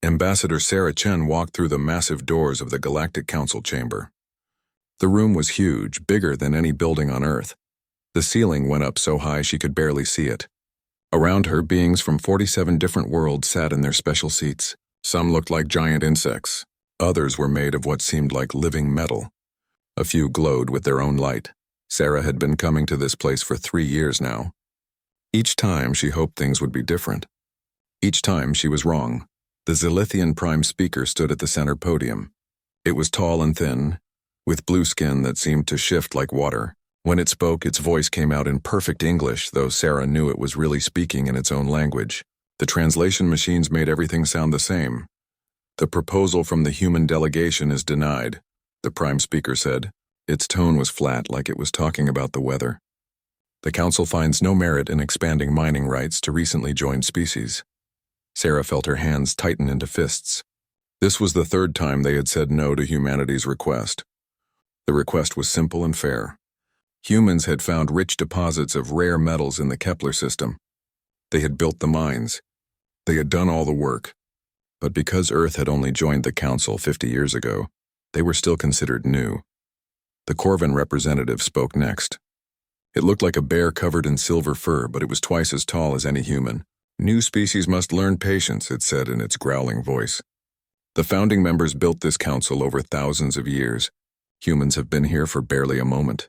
Ambassador Sarah Chen walked through the massive doors of the Galactic Council chamber. The room was huge, bigger than any building on Earth. The ceiling went up so high she could barely see it. Around her, beings from 47 different worlds sat in their special seats. Some looked like giant insects. Others were made of what seemed like living metal. A few glowed with their own light. Sarah had been coming to this place for 3 years now. Each time she hoped things would be different. Each time she was wrong. The Zilithian Prime Speaker stood at the center podium. It was tall and thin, with blue skin that seemed to shift like water. When it spoke, its voice came out in perfect English, though Sarah knew it was really speaking in its own language. The translation machines made everything sound the same. "The proposal from the human delegation is denied," the Prime Speaker said. Its tone was flat, like it was talking about the weather. "The Council finds no merit in expanding mining rights to recently joined species." Sarah felt her hands tighten into fists. This was the 3rd time they had said no to humanity's request. The request was simple and fair. Humans had found rich deposits of rare metals in the Kepler system. They had built the mines. They had done all the work. But because Earth had only joined the Council 50 years ago, they were still considered new. The Corvin representative spoke next. It looked like a bear covered in silver fur, but it was twice as tall as any human. "New species must learn patience," it said in its growling voice. "The founding members built this council over thousands of years. Humans have been here for barely a moment."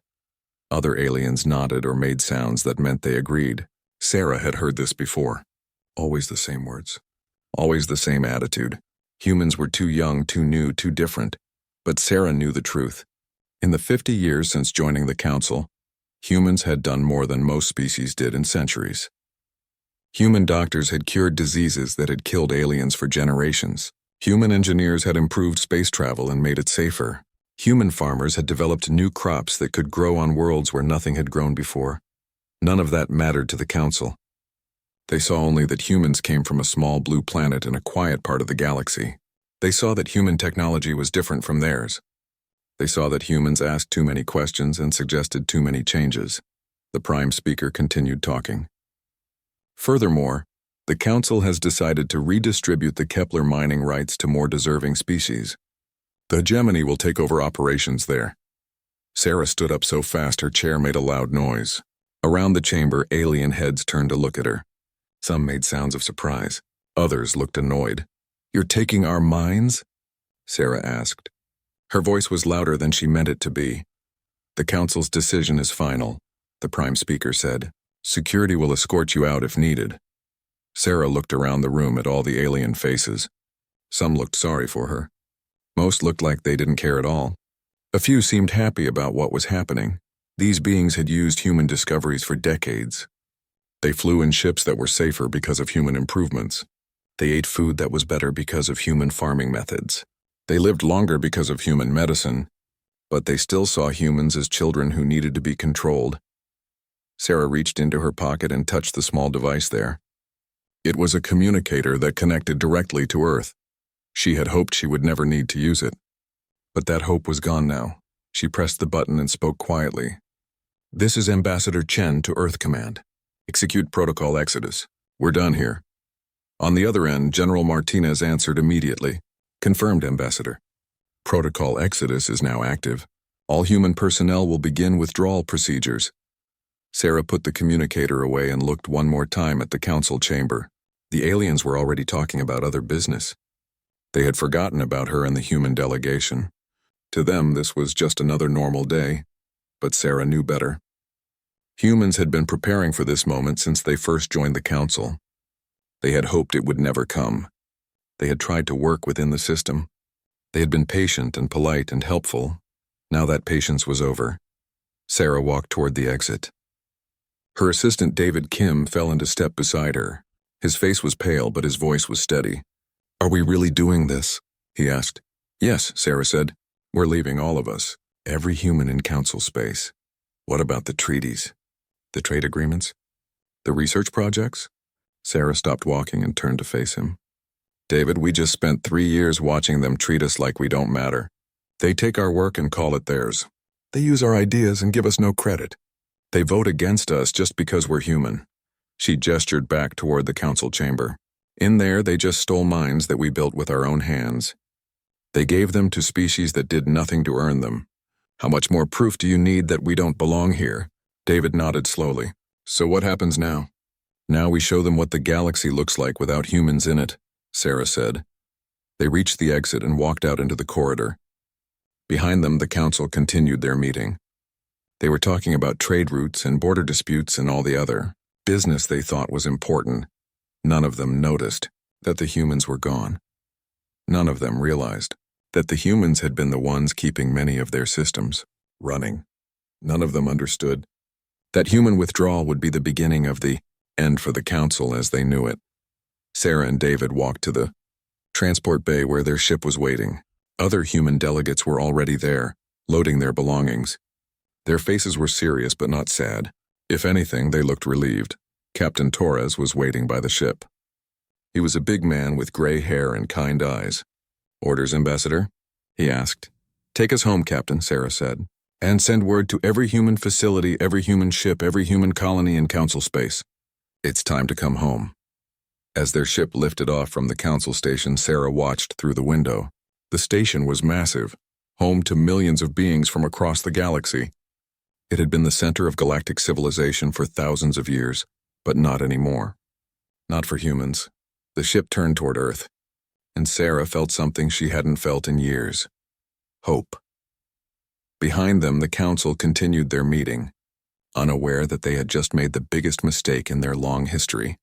Other aliens nodded or made sounds that meant they agreed. Sarah had heard this before. Always the same words. Always the same attitude. Humans were too young, too new, too different. But Sarah knew the truth. In the 50 years since joining the council, humans had done more than most species did in centuries. Human doctors had cured diseases that had killed aliens for generations. Human engineers had improved space travel and made it safer. Human farmers had developed new crops that could grow on worlds where nothing had grown before. None of that mattered to the Council. They saw only that humans came from a small blue planet in a quiet part of the galaxy. They saw that human technology was different from theirs. They saw that humans asked too many questions and suggested too many changes. The Prime Speaker continued talking. "Furthermore, the Council has decided to redistribute the Kepler mining rights to more deserving species. The Gemini will take over operations there." Sarah stood up so fast her chair made a loud noise. Around the chamber, alien heads turned to look at her. Some made sounds of surprise. Others looked annoyed. "You're taking our mines?" Sarah asked. Her voice was louder than she meant it to be. "The Council's decision is final," the Prime Speaker said. "Security will escort you out if needed." Sarah looked around the room at all the alien faces. Some looked sorry for her. Most looked like they didn't care at all. A few seemed happy about what was happening. These beings had used human discoveries for decades. They flew in ships that were safer because of human improvements. They ate food that was better because of human farming methods. They lived longer because of human medicine, but they still saw humans as children who needed to be controlled. Sarah reached into her pocket and touched the small device there. It was a communicator that connected directly to Earth. She had hoped she would never need to use it. But that hope was gone now. She pressed the button and spoke quietly. "This is Ambassador Chen to Earth Command. Execute Protocol Exodus. We're done here." On the other end, General Martinez answered immediately. "Confirmed, Ambassador. Protocol Exodus is now active. All human personnel will begin withdrawal procedures." Sarah put the communicator away and looked one more time at the Council chamber. The aliens were already talking about other business. They had forgotten about her and the human delegation. To them, this was just another normal day, but Sarah knew better. Humans had been preparing for this moment since they first joined the Council. They had hoped it would never come. They had tried to work within the system. They had been patient and polite and helpful. Now that patience was over. Sarah walked toward the exit. Her assistant David Kim fell into step beside her. His face was pale, but his voice was steady. "Are we really doing this?" he asked. "Yes," Sarah said. "We're leaving, all of us. Every human in Council space." "What about the treaties? The trade agreements? The research projects?" Sarah stopped walking and turned to face him. "David, we just spent 3 years watching them treat us like we don't matter. They take our work and call it theirs. They use our ideas and give us no credit. They vote against us just because we're human." She gestured back toward the Council chamber. In there, they just stole mines that we built with our own hands. They gave them to species that did nothing to earn them. How much more proof do you need that we don't belong here? David nodded slowly. So what happens now? Now we show them what the galaxy looks like without humans in it, Sarah said. They reached the exit and walked out into the corridor. Behind them, the council continued their meeting. They were talking about trade routes and border disputes and all the other business they thought was important. None of them noticed that the humans were gone. None of them realized that the humans had been the ones keeping many of their systems running. None of them understood that human withdrawal would be the beginning of the end for the council as they knew it. Sarah and David walked to the transport bay where their ship was waiting. Other human delegates were already there, loading their belongings. Their faces were serious but not sad. If anything, they looked relieved. Captain Torres was waiting by the ship. He was a big man with gray hair and kind eyes. "Orders, Ambassador?" he asked. "Take us home, Captain," Sarah said. "And send word to every human facility, every human ship, every human colony in council space. It's time to come home." As their ship lifted off from the council station, Sarah watched through the window. The station was massive, home to millions of beings from across the galaxy. It had been the center of galactic civilization for thousands of years, but not anymore. Not for humans. The ship turned toward Earth, and Sarah felt something she hadn't felt in years. Hope. Behind them, the council continued their meeting, unaware that they had just made the biggest mistake in their long history.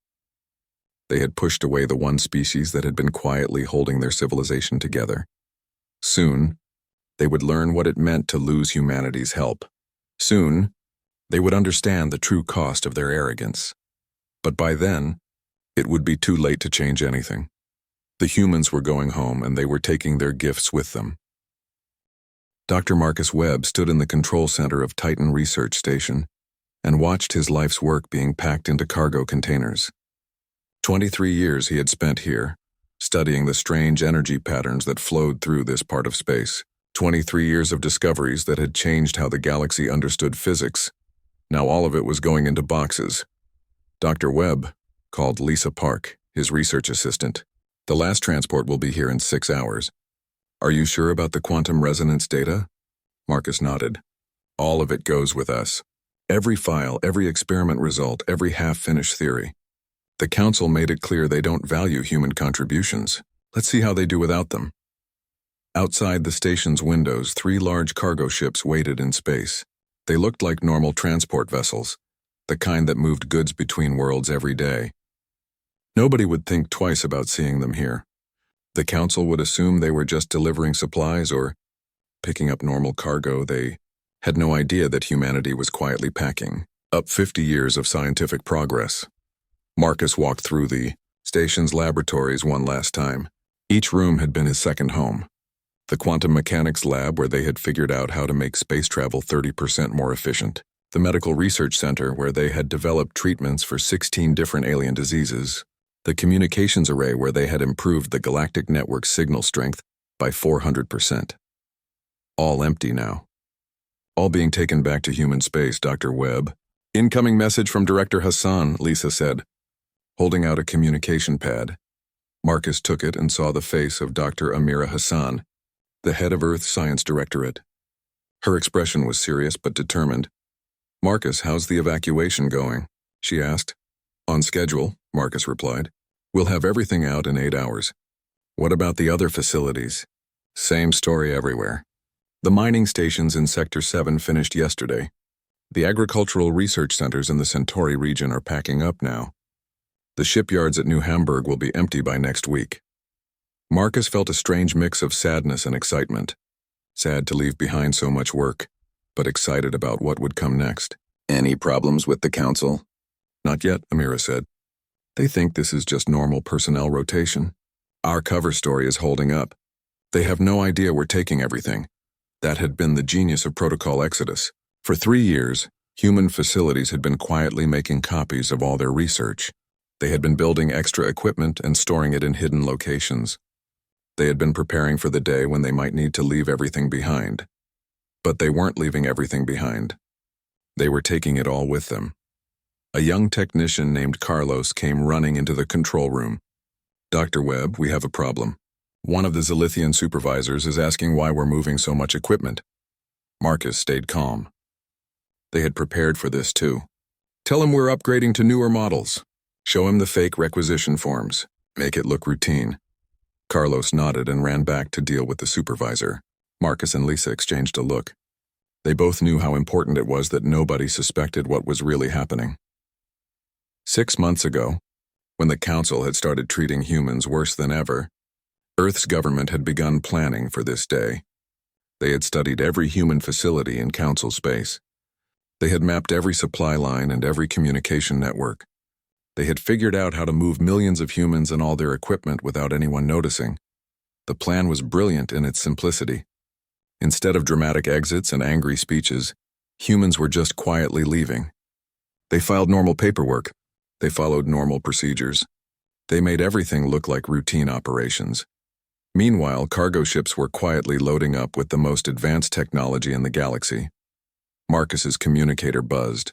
They had pushed away the one species that had been quietly holding their civilization together. Soon, they would learn what it meant to lose humanity's help. Soon, they would understand the true cost of their arrogance. But by then, it would be too late to change anything. The humans were going home, and they were taking their gifts with them. Dr. Marcus Webb stood in the control center of Titan Research Station and watched his life's work being packed into cargo containers. 23 years he had spent here, studying the strange energy patterns that flowed through this part of space. 23 years of discoveries that had changed how the galaxy understood physics. Now all of it was going into boxes. Dr. Webb called Lisa Park, his research assistant. "The last transport will be here in 6 hours. Are you sure about the quantum resonance data?" Marcus nodded. "All of it goes with us. Every file, every experiment result, every half-finished theory. The council made it clear they don't value human contributions. Let's see how they do without them." Outside the station's windows, 3 large cargo ships waited in space. They looked like normal transport vessels, the kind that moved goods between worlds every day. Nobody would think twice about seeing them here. The council would assume they were just delivering supplies or picking up normal cargo. They had no idea that humanity was quietly packing up 50 years of scientific progress. Marcus walked through the station's laboratories one last time. Each room had been his second home. The quantum mechanics lab where they had figured out how to make space travel 30% more efficient. The medical research center where they had developed treatments for 16 different alien diseases. The communications array where they had improved the galactic network's signal strength by 400%. All empty now. All being taken back to human space, Dr. Webb. "Incoming message from Director Hassan," Lisa said, holding out a communication pad. Marcus took it and saw the face of Dr. Amira Hassan, the head of Earth Science Directorate. Her expression was serious but determined. "Marcus, how's the evacuation going?" she asked. "On schedule," Marcus replied. "We'll have everything out in 8 hours. What about the other facilities?" "Same story everywhere. The mining stations in Sector 7 finished yesterday. The agricultural research centers in the Centauri region are packing up now. The shipyards at New Hamburg will be empty by next week." Marcus felt a strange mix of sadness and excitement. Sad to leave behind so much work, but excited about what would come next. "Any problems with the council?" "Not yet," Amira said. "They think this is just normal personnel rotation. Our cover story is holding up. They have no idea we're taking everything. That had been the genius of Protocol Exodus. For 3 years, human facilities had been quietly making copies of all their research. They had been building extra equipment and storing it in hidden locations. They had been preparing for the day when they might need to leave everything behind. But they weren't leaving everything behind. They were taking it all with them. A young technician named Carlos came running into the control room. Dr. Webb, we have a problem. One of the Zilithian supervisors is asking why we're moving so much equipment. Marcus stayed calm. They had prepared for this too. Tell him we're upgrading to newer models. Show him the fake requisition forms. Make it look routine. Carlos nodded and ran back to deal with the supervisor. Marcus and Lisa exchanged a look. They both knew how important it was that nobody suspected what was really happening. 6 months ago, when the Council had started treating humans worse than ever, Earth's government had begun planning for this day. They had studied every human facility in Council space. They had mapped every supply line and every communication network. They had figured out how to move millions of humans and all their equipment without anyone noticing. The plan was brilliant in its simplicity. Instead of dramatic exits and angry speeches, humans were just quietly leaving. They filed normal paperwork. They followed normal procedures. They made everything look like routine operations. Meanwhile, cargo ships were quietly loading up with the most advanced technology in the galaxy. Marcus's communicator buzzed.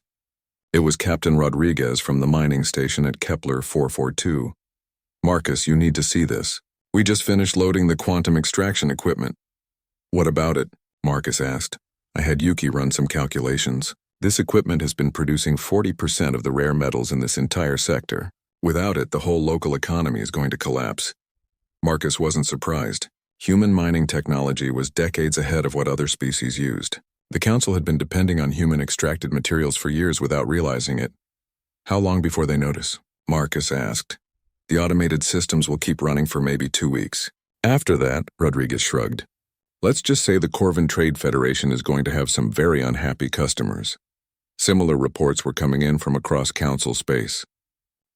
It was Captain Rodriguez from the mining station at Kepler 442. Marcus, you need to see this. We just finished loading the quantum extraction equipment. What about it? Marcus asked. I had Yuki run some calculations. This equipment has been producing 40% of the rare metals in this entire sector. Without it, the whole local economy is going to collapse. Marcus wasn't surprised. Human mining technology was decades ahead of what other species used. The Council had been depending on human-extracted materials for years without realizing it. How long before they notice? Marcus asked. The automated systems will keep running for maybe 2 weeks. After that, Rodriguez shrugged. Let's just say the Corvin Trade Federation is going to have some very unhappy customers. Similar reports were coming in from across Council space.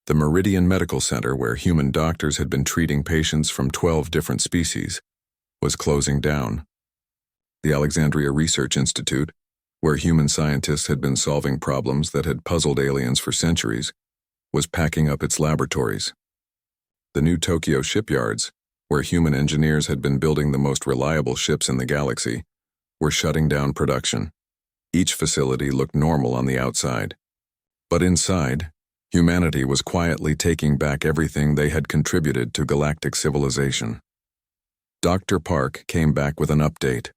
The Meridian Medical Center, where human doctors had been treating patients from 12 different species, was closing down. The Alexandria Research Institute, where human scientists had been solving problems that had puzzled aliens for centuries, was packing up its laboratories. The new Tokyo shipyards, where human engineers had been building the most reliable ships in the galaxy, were shutting down production. Each facility looked normal on the outside. But inside, humanity was quietly taking back everything they had contributed to galactic civilization. Dr. Park came back with an update.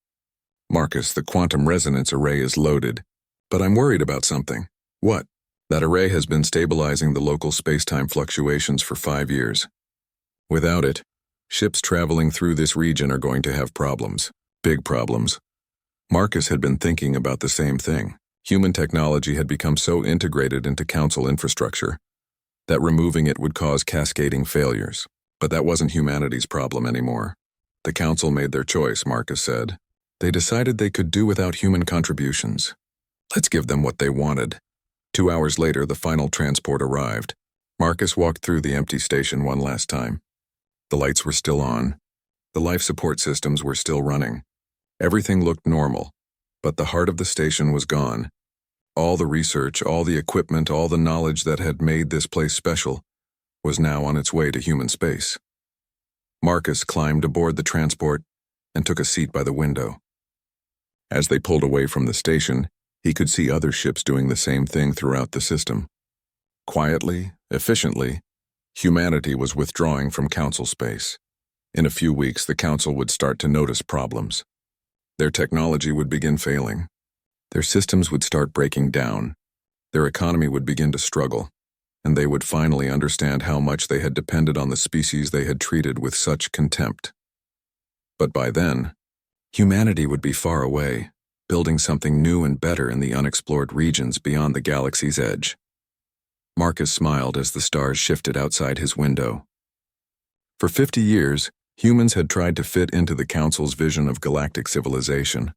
Marcus, the quantum resonance array is loaded, but I'm worried about something. What? That array has been stabilizing the local space-time fluctuations for 5 years. Without it, ships traveling through this region are going to have problems. Big problems. Marcus had been thinking about the same thing. Human technology had become so integrated into Council infrastructure that removing it would cause cascading failures. But that wasn't humanity's problem anymore. The Council made their choice, Marcus said. They decided they could do without human contributions. Let's give them what they wanted. 2 hours later, the final transport arrived. Marcus walked through the empty station one last time. The lights were still on. The life support systems were still running. Everything looked normal, but the heart of the station was gone. All the research, all the equipment, all the knowledge that had made this place special was now on its way to human space. Marcus climbed aboard the transport and took a seat by the window. As they pulled away from the station, he could see other ships doing the same thing throughout the system. Quietly, efficiently, humanity was withdrawing from Council space. In a few weeks, the Council would start to notice problems. Their technology would begin failing. Their systems would start breaking down. Their economy would begin to struggle, and they would finally understand how much they had depended on the species they had treated with such contempt. But by then, humanity would be far away, building something new and better in the unexplored regions beyond the galaxy's edge. Marcus smiled as the stars shifted outside his window. For 50 years, humans had tried to fit into the Council's vision of galactic civilization.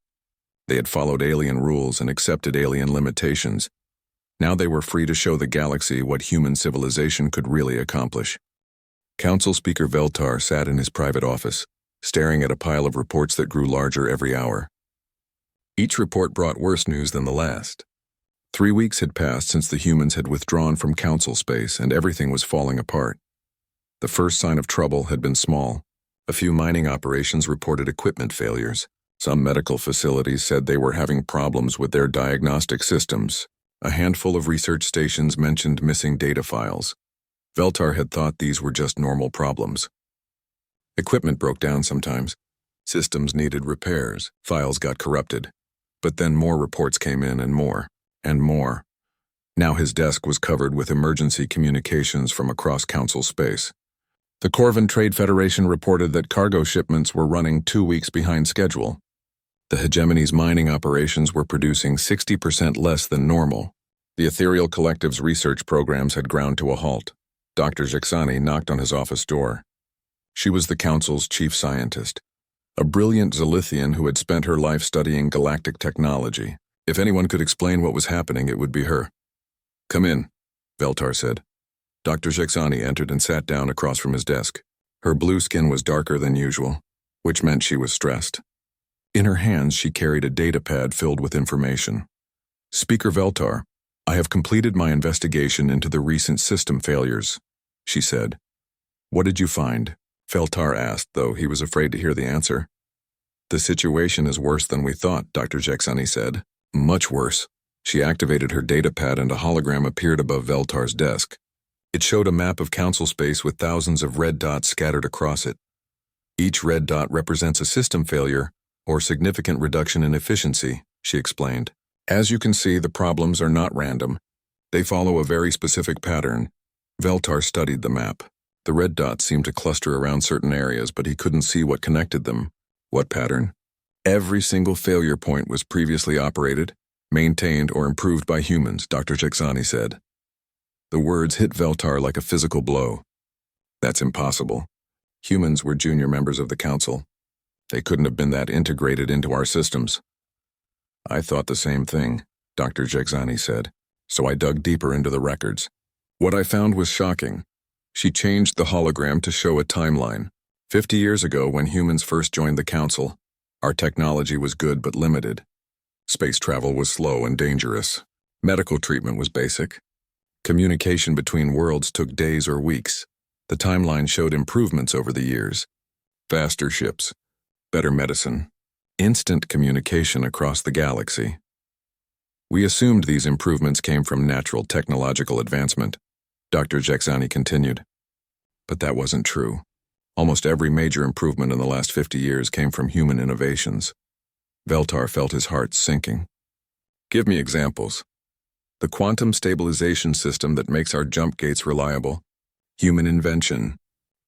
They had followed alien rules and accepted alien limitations. Now they were free to show the galaxy what human civilization could really accomplish. Council Speaker Veltar sat in his private office, staring at a pile of reports that grew larger every hour. Each report brought worse news than the last. 3 weeks had passed since the humans had withdrawn from Council space and everything was falling apart. The first sign of trouble had been small. A few mining operations reported equipment failures. Some medical facilities said they were having problems with their diagnostic systems. A handful of research stations mentioned missing data files. Veltar had thought these were just normal problems. Equipment broke down sometimes. Systems needed repairs. Files got corrupted. But then more reports came in and more, and more. Now his desk was covered with emergency communications from across Council space. The Corvan Trade Federation reported that cargo shipments were running 2 weeks behind schedule. The Hegemony's mining operations were producing 60% less than normal. The Ethereal Collective's research programs had ground to a halt. Dr. Jacksani knocked on his office door. She was the Council's chief scientist, a brilliant Zalithian who had spent her life studying galactic technology. If anyone could explain what was happening, it would be her. "Come in," Veltar said. Dr. Jacksani entered and sat down across from his desk. Her blue skin was darker than usual, which meant she was stressed. In her hands, she carried a data pad filled with information. "Speaker Veltar, I have completed my investigation into the recent system failures," she said. "What did you find?" Veltar asked, though he was afraid to hear the answer. "The situation is worse than we thought," Dr. Jacksani said. "Much worse." She activated her data pad and a hologram appeared above Veltar's desk. It showed a map of Council space with thousands of red dots scattered across it. Each red dot represents a system failure or significant reduction in efficiency, she explained. "As you can see, the problems are not random. They follow a very specific pattern." Veltar studied the map. The red dots seemed to cluster around certain areas, but he couldn't see what connected them. What pattern? Every single failure point was previously operated, maintained, or improved by humans, Dr. Jacksani said. The words hit Veltar like a physical blow. That's impossible. Humans were junior members of the Council. They couldn't have been that integrated into our systems. "I thought the same thing," Dr. Jacksani said, so I dug deeper into the records. What I found was shocking. She changed the hologram to show a timeline. 50 years ago, when humans first joined the Council, our technology was good but limited. Space travel was slow and dangerous. Medical treatment was basic. Communication between worlds took days or weeks. The timeline showed improvements over the years. Faster ships, better medicine, instant communication across the galaxy. We assumed these improvements came from natural technological advancement, Dr. Jacksani continued. But that wasn't true. Almost every major improvement in the last 50 years came from human innovations. Veltar felt his heart sinking. "Give me examples." "The quantum stabilization system that makes our jump gates reliable. Human invention.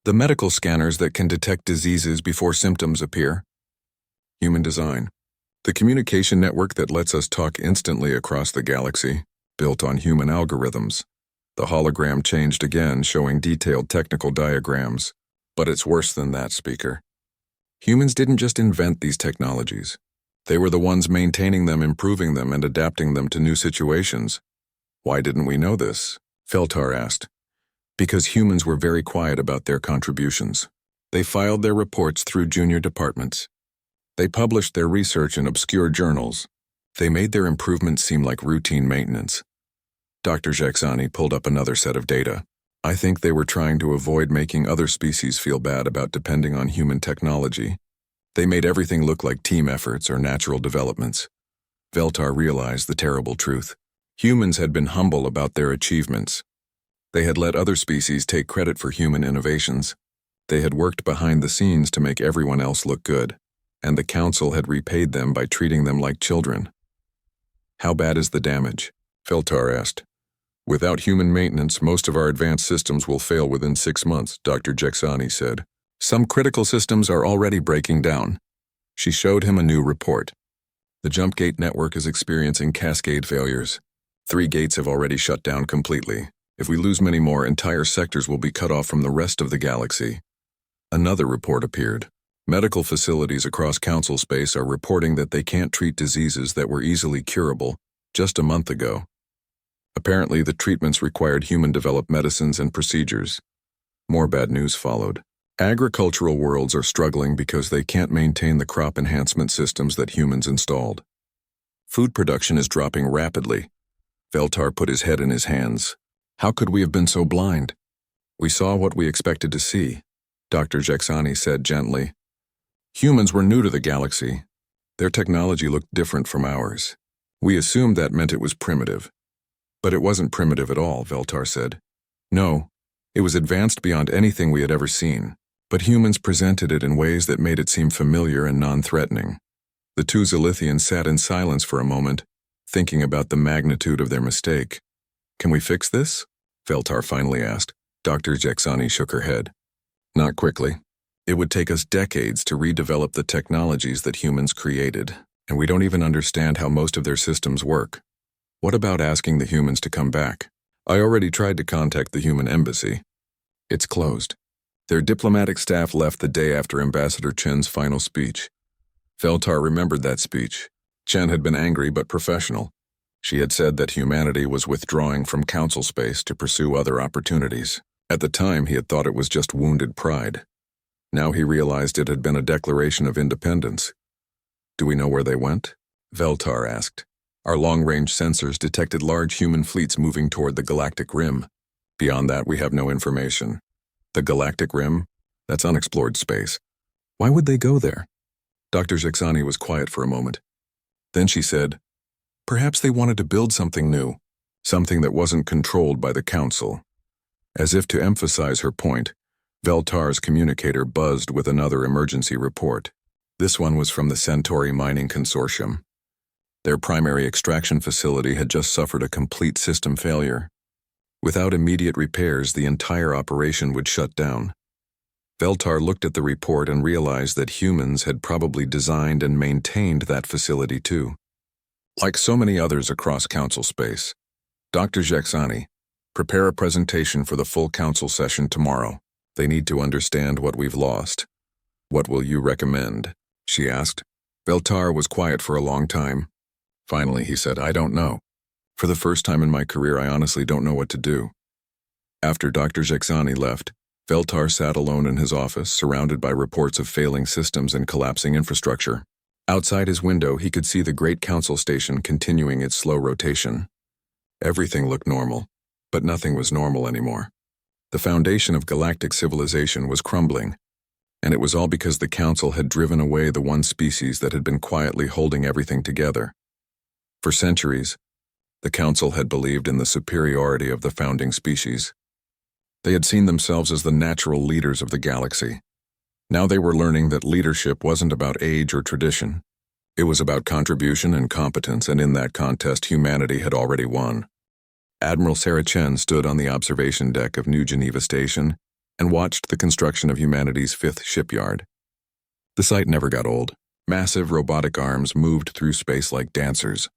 The medical scanners that can detect diseases before symptoms appear. Human design. The communication network that lets us talk instantly across the galaxy, built on human algorithms." The hologram changed again, showing detailed technical diagrams. "But it's worse than that, Speaker. Humans didn't just invent these technologies. They were the ones maintaining them, improving them, and adapting them to new situations." "Why didn't we know this?" Veltar asked. "Because humans were very quiet about their contributions. They filed their reports through junior departments. They published their research in obscure journals. They made their improvements seem like routine maintenance." Dr. Jacksani pulled up another set of data. "I think they were trying to avoid making other species feel bad about depending on human technology. They made everything look like team efforts or natural developments." Veltar realized the terrible truth. Humans had been humble about their achievements. They had let other species take credit for human innovations. They had worked behind the scenes to make everyone else look good, and the Council had repaid them by treating them like children. "How bad is the damage?" Veltar asked. "Without human maintenance, most of our advanced systems will fail within 6 months, Dr. Jacksani said. "Some critical systems are already breaking down." She showed him a new report. "The jump gate network is experiencing cascade failures. 3 gates have already shut down completely. If we lose many more, entire sectors will be cut off from the rest of the galaxy." Another report appeared. Medical facilities across Council space are reporting that they can't treat diseases that were easily curable just a month ago. Apparently, the treatments required human-developed medicines and procedures. More bad news followed. Agricultural worlds are struggling because they can't maintain the crop enhancement systems that humans installed. Food production is dropping rapidly. Veltar put his head in his hands. "How could we have been so blind?" "We saw what we expected to see," Dr. Jacksani said gently. "Humans were new to the galaxy. Their technology looked different from ours. We assumed that meant it was primitive. But it wasn't primitive at all," Veltar said. "No, It was advanced beyond anything we had ever seen, but humans presented it in ways that made it seem familiar and non-threatening. The two Zilithians sat in silence for a moment, thinking about the magnitude of their mistake. "Can we fix this?" Veltar finally asked. Dr. Jexani shook her head. "Not quickly. It would take us decades to redevelop the technologies that humans created, and we don't even understand how most of their systems work. What about asking the humans to come back? I already tried to contact the human embassy. It's closed." Their diplomatic staff left the day after Ambassador Chen's final speech. Veltar remembered that speech. Chen had been angry but professional. She had said that humanity was withdrawing from council space to pursue other opportunities. At the time, he had thought it was just wounded pride. Now he realized it had been a declaration of independence. "Do we know where they went?" Veltar asked. "Our long-range sensors detected large human fleets moving toward the Galactic Rim. Beyond that, we have no information." "The Galactic Rim? That's unexplored space. Why would they go there?" Dr. Jexani was quiet for a moment. Then she said, "Perhaps they wanted to build something new, something that wasn't controlled by the Council." As if to emphasize her point, Veltar's communicator buzzed with another emergency report. This one was from the Centauri Mining Consortium. Their primary extraction facility had just suffered a complete system failure. Without immediate repairs, the entire operation would shut down. Veltar looked at the report and realized that humans had probably designed and maintained that facility too. Like so many others across council space, Dr. Jexani, prepare a presentation for the full council session tomorrow. They need to understand what we've lost. "What will you recommend?" she asked. Veltar was quiet for a long time. Finally, he said, "I don't know. For the first time in my career, I honestly don't know what to do." After Dr. Jexani left, Veltar sat alone in his office, surrounded by reports of failing systems and collapsing infrastructure. Outside his window, he could see the great council station continuing its slow rotation. Everything looked normal, but nothing was normal anymore. The foundation of galactic civilization was crumbling, and it was all because the council had driven away the one species that had been quietly holding everything together. For centuries, the council had believed in the superiority of the founding species. They had seen themselves as the natural leaders of the galaxy. Now they were learning that leadership wasn't about age or tradition. It was about contribution and competence, and in that contest, humanity had already won. Admiral Sarah Chen stood on the observation deck of New Geneva Station and watched the construction of humanity's 5th shipyard. The sight never got old. Massive robotic arms moved through space like dancers,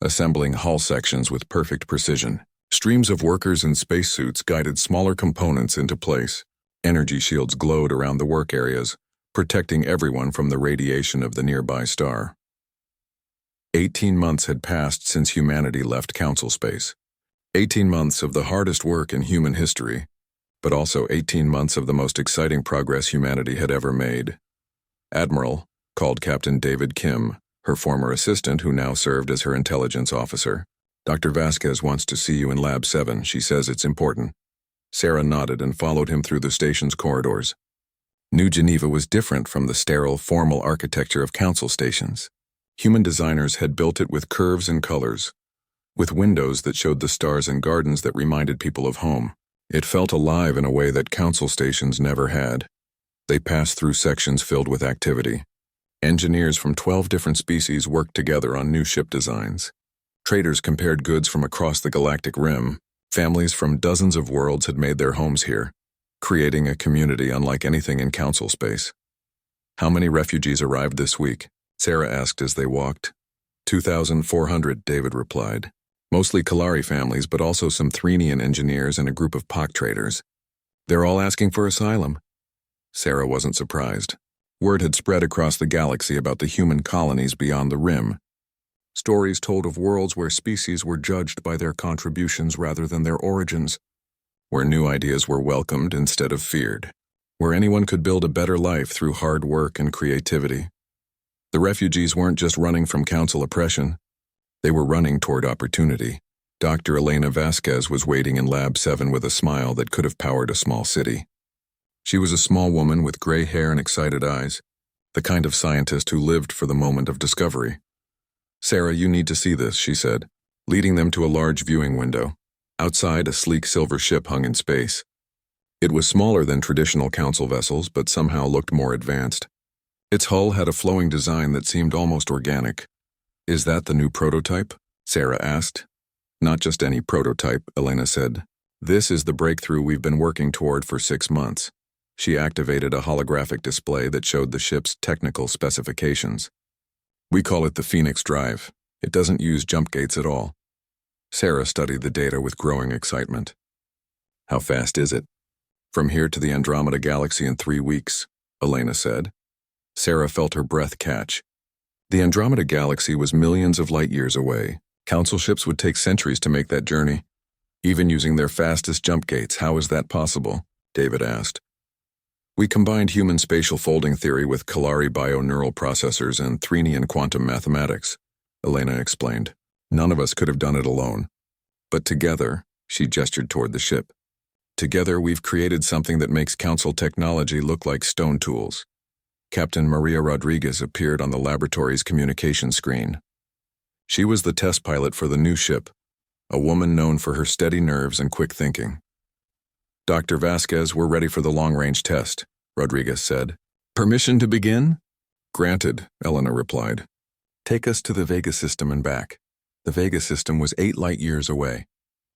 assembling hull sections with perfect precision. Streams of workers in spacesuits guided smaller components into place. Energy shields glowed around the work areas, protecting everyone from the radiation of the nearby star. 18 months had passed since humanity left council space. 18 months of the hardest work in human history, but also 18 months of the most exciting progress humanity had ever made. Admiral, called Captain David Kim, her former assistant who now served as her intelligence officer. "Dr. Vasquez wants to see you in Lab 7. She says it's important." Sarah nodded and followed him through the station's corridors. New Geneva was different from the sterile, formal architecture of council stations. Human designers had built it with curves and colors, with windows that showed the stars and gardens that reminded people of home. It felt alive in a way that council stations never had. They passed through sections filled with activity. Engineers from 12 different species worked together on new ship designs. Traders compared goods from across the galactic rim. Families from dozens of worlds had made their homes here, creating a community unlike anything in council space. "How many refugees arrived this week?" Sarah asked as they walked. 2,400, David replied. "Mostly Kalari families, but also some Threnian engineers and a group of Pak traders. They're all asking for asylum." Sarah wasn't surprised. Word had spread across the galaxy about the human colonies beyond the rim. Stories told of worlds where species were judged by their contributions rather than their origins, where new ideas were welcomed instead of feared, where anyone could build a better life through hard work and creativity. The refugees weren't just running from council oppression, they were running toward opportunity. Dr. Elena Vasquez was waiting in Lab 7 with a smile that could have powered a small city. She was a small woman with gray hair and excited eyes, the kind of scientist who lived for the moment of discovery. "Sarah, you need to see this," she said, leading them to a large viewing window. Outside, a sleek silver ship hung in space. It was smaller than traditional council vessels, but somehow looked more advanced. Its hull had a flowing design that seemed almost organic. "Is that the new prototype?" Sarah asked. "Not just any prototype," Elena said. "This is the breakthrough we've been working toward for 6 months." She activated a holographic display that showed the ship's technical specifications. "We call it the Phoenix Drive. It doesn't use jump gates at all." Sarah studied the data with growing excitement. "How fast is it?" "From here to the Andromeda Galaxy in 3 weeks," Elena said. Sarah felt her breath catch. The Andromeda Galaxy was millions of light years away. Council ships would take centuries to make that journey. Even using their fastest jump gates, how is that possible? David asked. "We combined human spatial folding theory with Kalari bio-neural processors and Threnian quantum mathematics," Elena explained. "None of us could have done it alone. But together," she gestured toward the ship, "together we've created something that makes Council technology look like stone tools." Captain Maria Rodriguez appeared on the laboratory's communication screen. She was the test pilot for the new ship, a woman known for her steady nerves and quick thinking. "Dr. Vasquez, we're ready for the long-range test," Rodriguez said. "Permission to begin?" "Granted," Elena replied. "Take us to the Vega system and back." The Vega system was 8 light years away.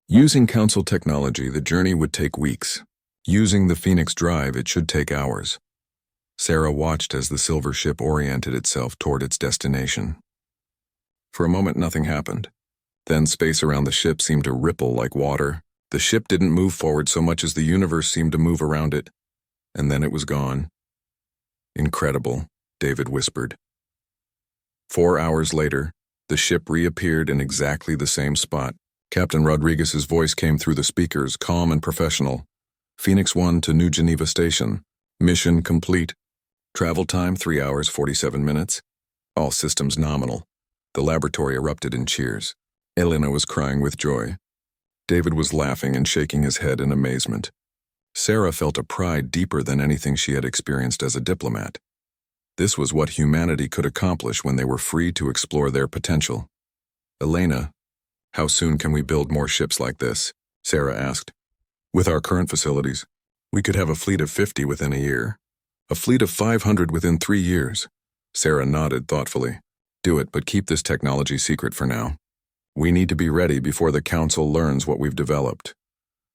Using Council technology, the journey would take weeks. Using the Phoenix Drive, it should take hours. Sarah watched as the silver ship oriented itself toward its destination. For a moment, nothing happened. Then space around the ship seemed to ripple like water. The ship didn't move forward so much as the universe seemed to move around it. And then it was gone. "Incredible," David whispered. 4 hours later, the ship reappeared in exactly the same spot. Captain Rodriguez's voice came through the speakers, calm and professional. "Phoenix 1 to New Geneva Station. Mission complete. Travel time 3 hours 47 minutes. All systems nominal." The laboratory erupted in cheers. Elena was crying with joy. David was laughing and shaking his head in amazement. Sarah felt a pride deeper than anything she had experienced as a diplomat. This was what humanity could accomplish when they were free to explore their potential. "Elena, how soon can we build more ships like this?" Sarah asked. "With our current facilities, we could have a fleet of 50 within a year. A fleet of 500 within 3 years. Sarah nodded thoughtfully. "Do it, but keep this technology secret for now. We need to be ready before the Council learns what we've developed."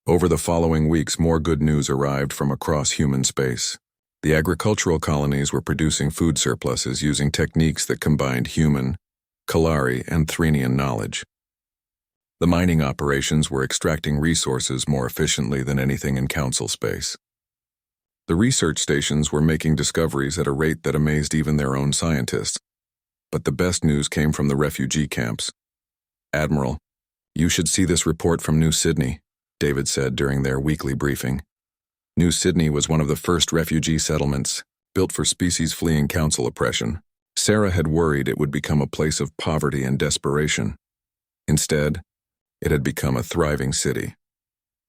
Over the following weeks, more good news arrived from across human space. The agricultural colonies were producing food surpluses using techniques that combined human, Kalari, and Threnian knowledge. The mining operations were extracting resources more efficiently than anything in Council space. The research stations were making discoveries at a rate that amazed even their own scientists. But the best news came from the refugee camps. "Admiral, you should see this report from New Sydney," David said during their weekly briefing. New Sydney was one of the first refugee settlements, built for species fleeing Council oppression. Sarah had worried it would become a place of poverty and desperation. Instead, it had become a thriving city.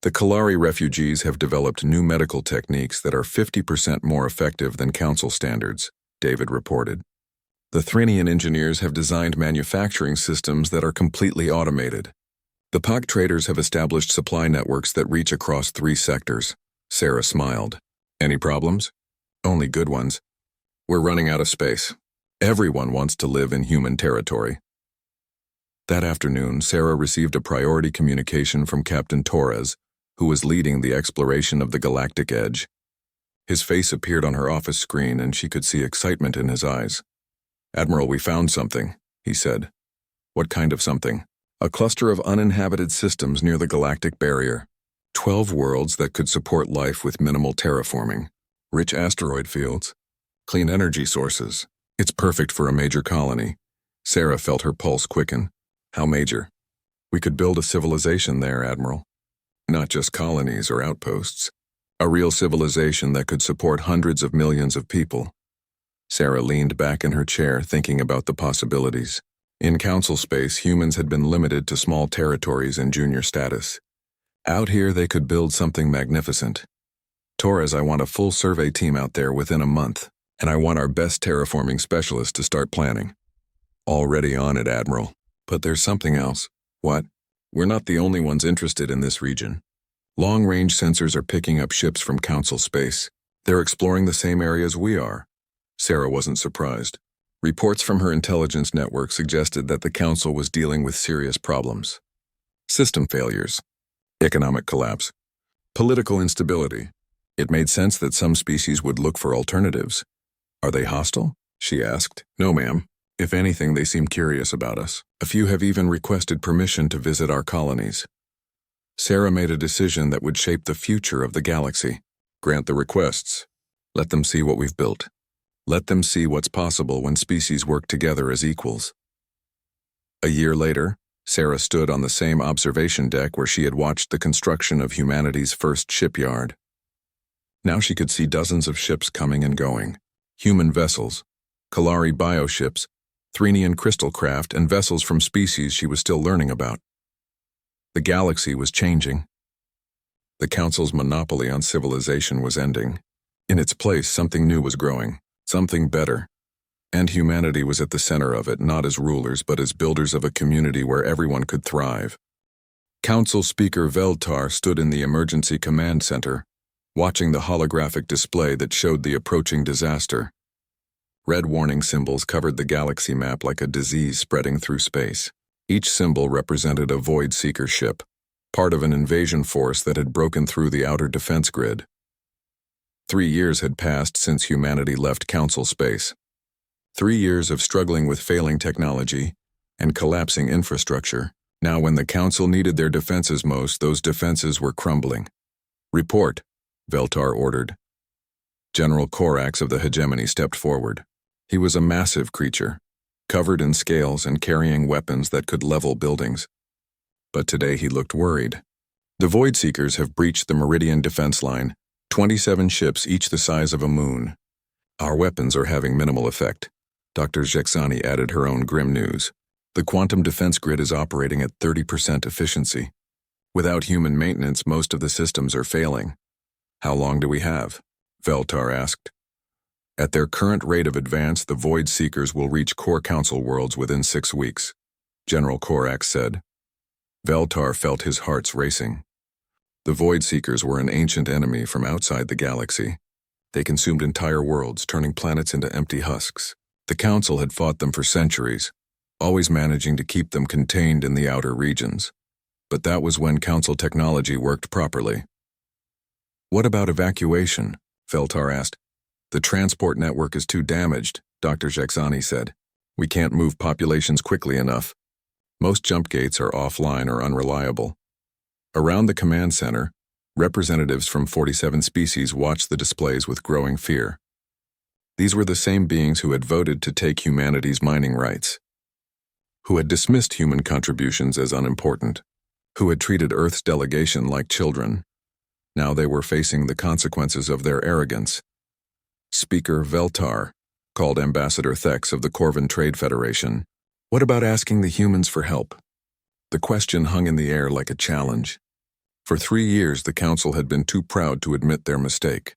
"The Kalari refugees have developed new medical techniques that are 50% more effective than Council standards," David reported. "The Threnian engineers have designed manufacturing systems that are completely automated. The POC traders have established supply networks that reach across 3 sectors." Sarah smiled. "Any problems?" "Only good ones. We're running out of space. Everyone wants to live in human territory." That afternoon, Sarah received a priority communication from Captain Torres, who was leading the exploration of the Galactic Edge. His face appeared on her office screen and she could see excitement in his eyes. "Admiral, we found something," he said. "What kind of something?" "A cluster of uninhabited systems near the galactic barrier. 12 worlds that could support life with minimal terraforming. Rich asteroid fields. Clean energy sources. It's perfect for a major colony." Sarah felt her pulse quicken. "How major?" "We could build a civilization there, Admiral. Not just colonies or outposts. A real civilization that could support hundreds of millions of people." Sarah leaned back in her chair, thinking about the possibilities. In Council space, humans had been limited to small territories and junior status. Out here, they could build something magnificent. "Torres, I want a full survey team out there within a month, and I want our best terraforming specialist to start planning." "Already on it, Admiral. But there's something else." "What?" "We're not the only ones interested in this region. Long-range sensors are picking up ships from Council space. They're exploring the same areas we are. Sarah wasn't surprised. Reports from her intelligence network suggested that the Council was dealing with serious problems. System failures, economic collapse, political instability. It made sense that some species would look for alternatives. Are they hostile? She asked. No, ma'am. If anything, they seem curious about us. A few have even requested permission to visit our colonies. Sarah made a decision that would shape the future of the galaxy. Grant the requests. Let them see what we've built. Let them see what's possible when species work together as equals. A year later, Sarah stood on the same observation deck where she had watched the construction of humanity's first shipyard. Now she could see dozens of ships coming and going. Human vessels, Kalari bioships, Threnian crystal craft, and vessels from species she was still learning about. The galaxy was changing. The Council's monopoly on civilization was ending. In its place, something new was growing, something better. And humanity was at the center of it, not as rulers, but as builders of a community where everyone could thrive. Council Speaker Veltar stood in the emergency command center, watching the holographic display that showed the approaching disaster. Red warning symbols covered the galaxy map like a disease spreading through space. Each symbol represented a Void Seeker ship, part of an invasion force that had broken through the outer defense grid. 3 years had passed since humanity left Council space. 3 years of struggling with failing technology and collapsing infrastructure. Now when the Council needed their defenses most, those defenses were crumbling. Report, Veltar ordered. General Korax of the Hegemony stepped forward. He was a massive creature, covered in scales and carrying weapons that could level buildings. But today he looked worried. The Void Seekers have breached the Meridian defense line, 27 ships each the size of a moon. Our weapons are having minimal effect. Dr. Jexani added her own grim news. The quantum defense grid is operating at 30% efficiency. Without human maintenance, most of the systems are failing. How long do we have? Veltar asked. At their current rate of advance, the Void Seekers will reach core Council worlds within 6 weeks, General Korax said. Veltar felt his heart racing. The Void Seekers were an ancient enemy from outside the galaxy. They consumed entire worlds, turning planets into empty husks. The Council had fought them for centuries, always managing to keep them contained in the outer regions. But that was when Council technology worked properly. What about evacuation? Veltar asked. The transport network is too damaged, Dr. Jexani said. We can't move populations quickly enough. Most jump gates are offline or unreliable. Around the command center, representatives from 47 species watched the displays with growing fear. These were the same beings who had voted to take humanity's mining rights, who had dismissed human contributions as unimportant, who had treated Earth's delegation like children. Now they were facing the consequences of their arrogance. Speaker Veltar called Ambassador Thex of the Corvin Trade Federation. What about asking the humans for help? The question hung in the air like a challenge. For 3 years, the Council had been too proud to admit their mistake.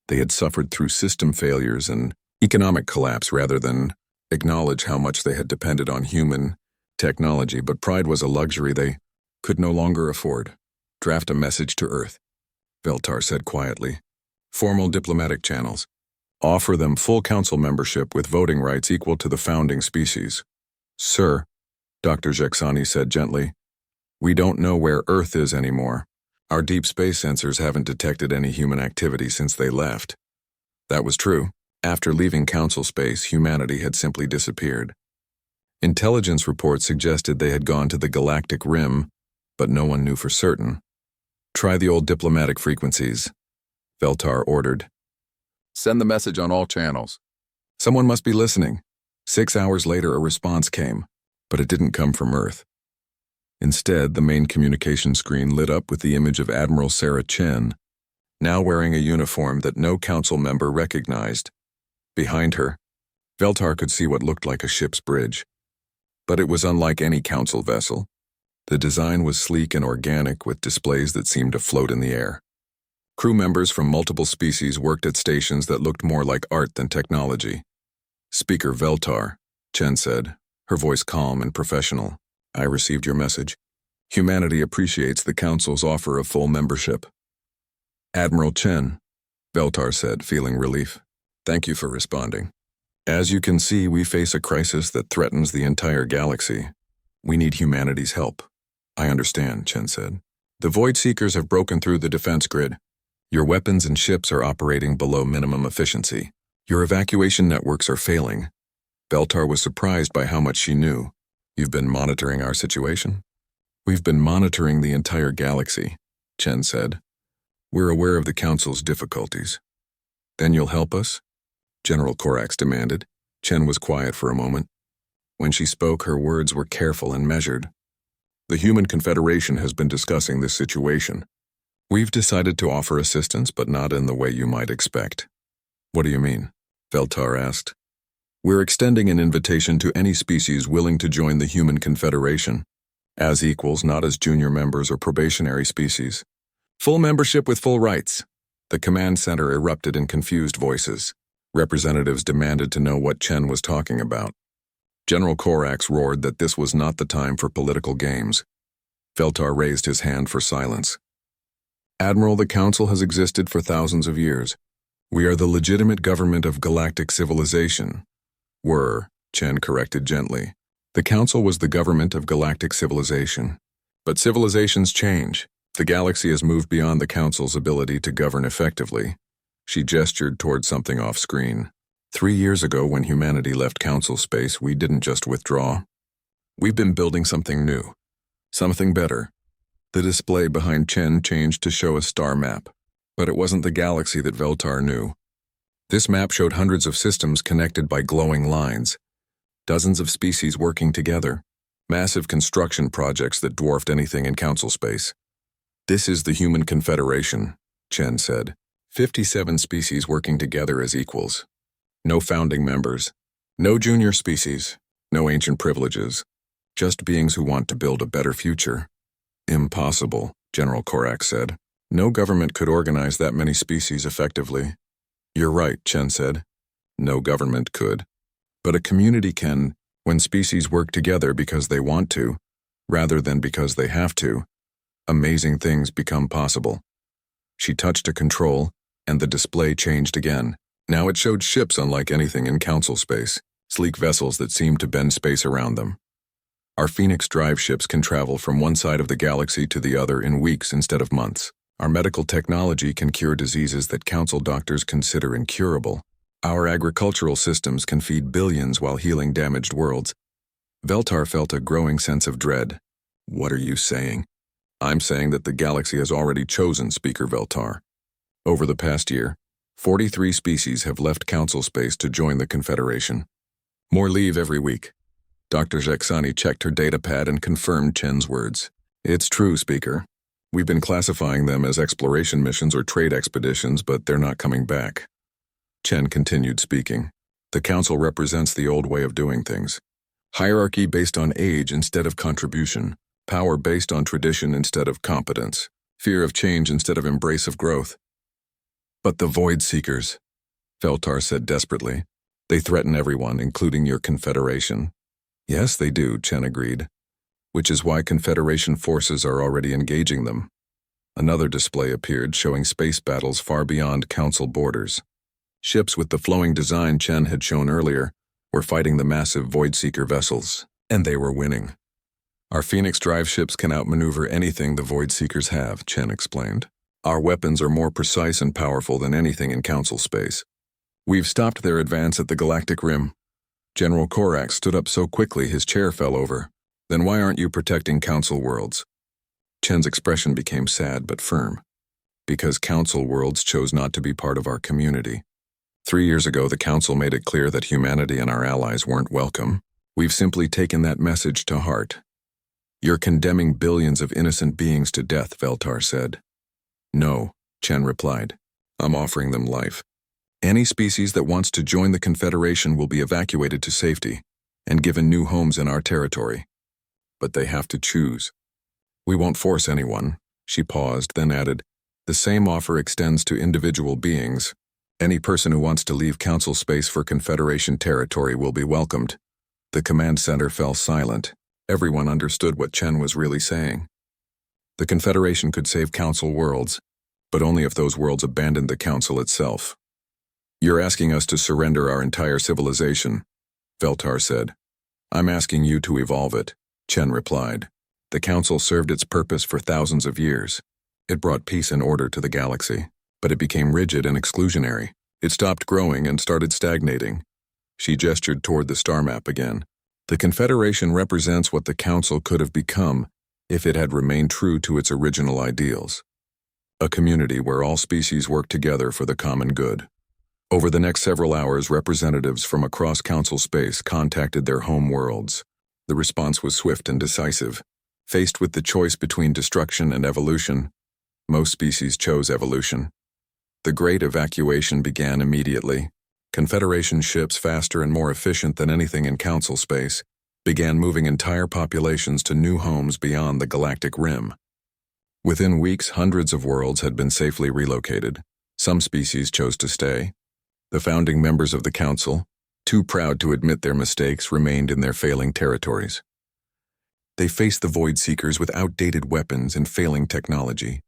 They had suffered through system failures and economic collapse rather than acknowledge how much they had depended on human technology, but pride was a luxury they could no longer afford. Draft a message to Earth, Veltar said quietly. Formal diplomatic channels. Offer them full Council membership with voting rights equal to the founding species. Sir, Dr. Jexani said gently, we don't know where Earth is anymore. Our deep space sensors haven't detected any human activity since they left. That was true. After leaving Council space, humanity had simply disappeared. Intelligence reports suggested they had gone to the galactic rim, but no one knew for certain. Try the old diplomatic frequencies, Veltar ordered. Send the message on all channels. Someone must be listening. 6 hours later, a response came, but it didn't come from Earth. Instead, the main communication screen lit up with the image of Admiral Sarah Chen, now wearing a uniform that no Council member recognized. Behind her, Veltar could see what looked like a ship's bridge. But it was unlike any Council vessel. The design was sleek and organic, with displays that seemed to float in the air. Crew members from multiple species worked at stations that looked more like art than technology. Speaker Veltar, Chen said, her voice calm and professional. I received your message. Humanity appreciates the Council's offer of full membership. Admiral Chen, Veltar said, feeling relief. Thank you for responding. As you can see, we face a crisis that threatens the entire galaxy. We need humanity's help. I understand, Chen said. The Void Seekers have broken through the defense grid. Your weapons and ships are operating below minimum efficiency. Your evacuation networks are failing. Veltar was surprised by how much she knew. You've been monitoring our situation? We've been monitoring the entire galaxy, Chen said. We're aware of the Council's difficulties. Then you'll help us? General Corax demanded. Chen was quiet for a moment. When she spoke, her words were careful and measured. The Human Confederation has been discussing this situation. We've decided to offer assistance, but not in the way you might expect. What do you mean? Veltar asked. We're extending an invitation to any species willing to join the Human Confederation, as equals, not as junior members or probationary species. Full membership with full rights. The command center erupted in confused voices. Representatives demanded to know what Chen was talking about. General Corax roared that this was not the time for political games. Veltar raised his hand for silence. Admiral, the Council has existed for thousands of years. We are the legitimate government of galactic civilization. Chen corrected gently. The Council was the government of galactic civilization. But civilizations change. The galaxy has moved beyond the Council's ability to govern effectively. She gestured toward something off-screen. 3 years ago, when humanity left Council space, we didn't just withdraw. We've been building something new. Something better. The display behind Chen changed to show a star map. But it wasn't the galaxy that Veltar knew. This map showed hundreds of systems connected by glowing lines. Dozens of species working together. Massive construction projects that dwarfed anything in Council space. This is the Human Confederation, Chen said. 57 species working together as equals. No founding members. No junior species. No ancient privileges. Just beings who want to build a better future. Impossible, General Corax said. No government could organize that many species effectively. You're right, Chen said. No government could. But a community can, when species work together because they want to, rather than because they have to. Amazing things become possible. She touched a control, and the display changed again. Now it showed ships unlike anything in Council space, sleek vessels that seemed to bend space around them. Our Phoenix drive ships can travel from one side of the galaxy to the other in weeks instead of months. Our medical technology can cure diseases that Council doctors consider incurable. Our agricultural systems can feed billions while healing damaged worlds. Veltar felt a growing sense of dread. What are you saying? I'm saying that the galaxy has already chosen Speaker Veltar. Over the past year, 43 species have left Council space to join the Confederation. More leave every week. Dr. Jacksani checked her datapad and confirmed Chen's words. It's true, Speaker. We've been classifying them as exploration missions or trade expeditions, but they're not coming back. Chen continued speaking. The Council represents the old way of doing things. Hierarchy based on age instead of contribution. Power based on tradition instead of competence. Fear of change instead of embrace of growth. But the Void Seekers, Veltar said desperately. They threaten everyone, including your Confederation. Yes, they do, Chen agreed. Which is why Confederation forces are already engaging them. Another display appeared showing space battles far beyond Council borders. Ships with the flowing design Chen had shown earlier were fighting the massive Void Seeker vessels, and they were winning. Our Phoenix drive ships can outmaneuver anything the Void Seekers have, Chen explained. Our weapons are more precise and powerful than anything in Council space. We've stopped their advance at the Galactic Rim. General Corax stood up so quickly his chair fell over. Then why aren't you protecting Council worlds? Chen's expression became sad but firm. Because Council worlds chose not to be part of our community. 3 years ago, the Council made it clear that humanity and our allies weren't welcome. We've simply taken that message to heart. You're condemning billions of innocent beings to death, Veltar said. No, Chen replied. I'm offering them life. Any species that wants to join the Confederation will be evacuated to safety and given new homes in our territory. But they have to choose. We won't force anyone. She paused, then added, the same offer extends to individual beings. Any person who wants to leave Council space for Confederation territory will be welcomed. The command center fell silent. Everyone understood what Chen was really saying. The Confederation could save Council worlds, but only if those worlds abandoned the Council itself. "You're asking us to surrender our entire civilization," Veltar said. "I'm asking you to evolve it," Chen replied. "The Council served its purpose for thousands of years. It brought peace and order to the galaxy, but it became rigid and exclusionary. It stopped growing and started stagnating." She gestured toward the star map again. "The Confederation represents what the Council could have become if it had remained true to its original ideals. A community where all species work together for the common good." Over the next several hours, representatives from across Council space contacted their home worlds. The response was swift and decisive. Faced with the choice between destruction and evolution, most species chose evolution. The Great Evacuation began immediately. Confederation ships, faster and more efficient than anything in Council space, began moving entire populations to new homes beyond the galactic rim. Within weeks, hundreds of worlds had been safely relocated. Some species chose to stay. The founding members of the Council, too proud to admit their mistakes, remained in their failing territories. They faced the Void Seekers with outdated weapons and failing technology.